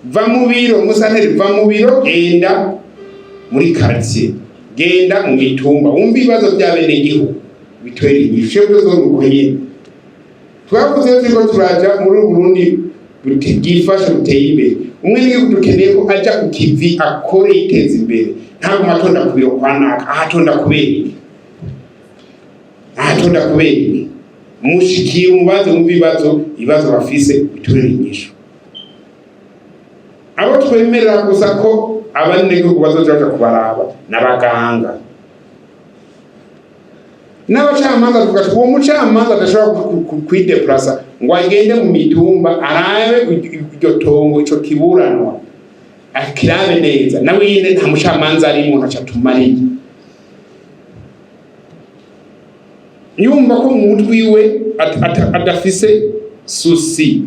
va mu biro musanteri va mu biro genda muri quartier genda mu mitumba wumva ibibazo by'abene igihugu bitwere inyishu byo nuko nyine twavuze ko turaja muri Burundi butigifasha buteye imbere umwe niyo dukeneye ko aja ku kivi akore iteza imbere ntabwo matonda ku biro kwa naka ahatonda kubera mushikiye umubazo mu ibibazo bafise bitwere inyishu abo twemerera gusa ko abandi ko bazoja kubaraba n'abaganga n'abacamanza tugasha uwo mucamanza adashobora kwideplasa ngo agende mu mitumba arabe iryo tongo ico kiburanwa akirabe neza nawe yine nta mucamanza ari mu ntaca tumariye nyumva ko mu mutwi we adafise susi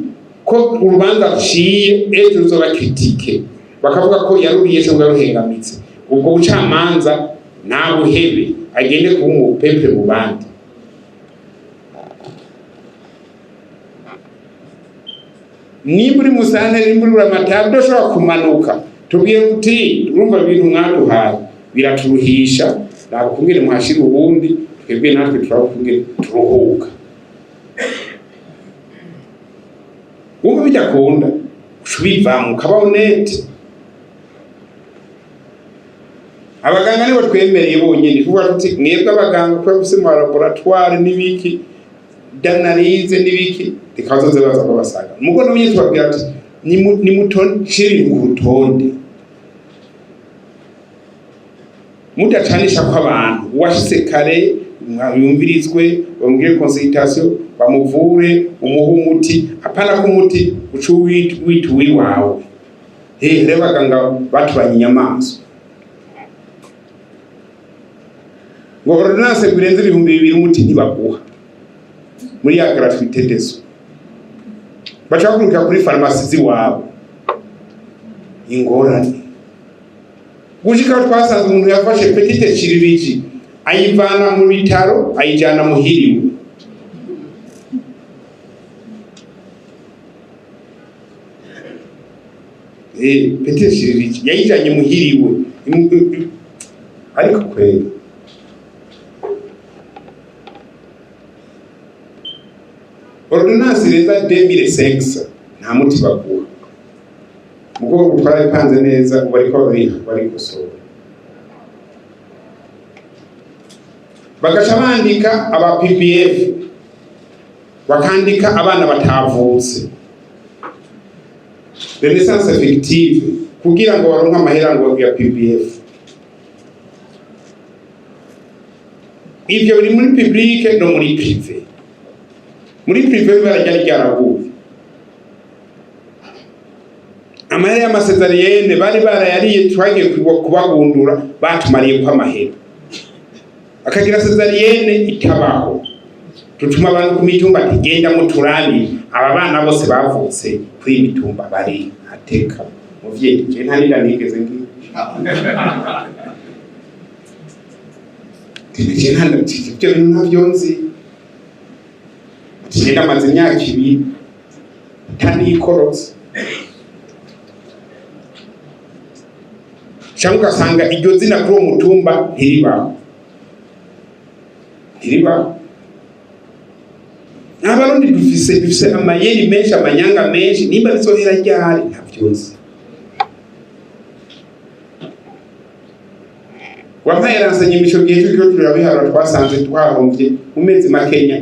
ko urubanza ciye ejo uzoba kritike bakavuga ko yaruriye cyangwa yaruhengamitse ubwo bucamanza nabuhebe agende kuba umupepe mu bandi nimba uri musanteri nimba uri Buramatari udashobora kumanuka tubwiye uti urumva ibintu mwaduhaye biraturuhisha ntabwo kubwire muhashira ubundi twebwe natwe turabukubwire turuhuka wumva bijyakunda ushubivamo ukabaho nete abaganga nibo twemereye bonyine kuvuga tuti mwebwe abaganga ko bafise mu laboratoire n'ibiki d'analyse n'ibiki rikazoze baza ko basaga mugo nabonye tubabwira ati ni mutonshiri ku rutonde mudacanisha ko abantu washise kare mwayumvirizwe bamubwire consultation bamuvure umuha umuti apana ko umuti ucu wituwi wawe rero abaganga batubanye inyamaswa ngo ordonnance birenze 2,000 umuti ntibaguha muri ya gratuité deso bacakuruka kuri pharmacie ziwabo ingorane gushika twasanze umuntu yafashe petite chirurgie ayivana mu bitaro ayijana muhiriwe petite chirurgie yayijanye muhiriwe ariko kweli ordonnance reza 2006 nta muti baguha mugo gutwara ipanze neza bariko bari gusora bagaca bandika aba PPF bakandika abana batavutse renaissance effective kugira ngo baronke amahera ngo ya PPF ivyo biri muri public no muri privé muri privé barajya ryaraguye amahera y'amasezeriyene bari barayariye twagiye kubagundura batumariye kwa mahera akagira sezeriyene itabaho tutuma abantu ku mitumba tigenda muturani aba bana bose bavutse kuri mitumba bari ateka muvyeyi je ntanira nigeze ngi je ntanira tike navyonzi Tenda maze imyaka 2 tani ikorotse cyangwa sanga iryo zina kuri mutumba ntiribaho n'abarundi dufise amayeri menshi amanyanga menshi nimba bizohera ryari ntavyonzi wampaye ransanye imico gihe turiko turabihara twasanze twahombye mu mezi makenya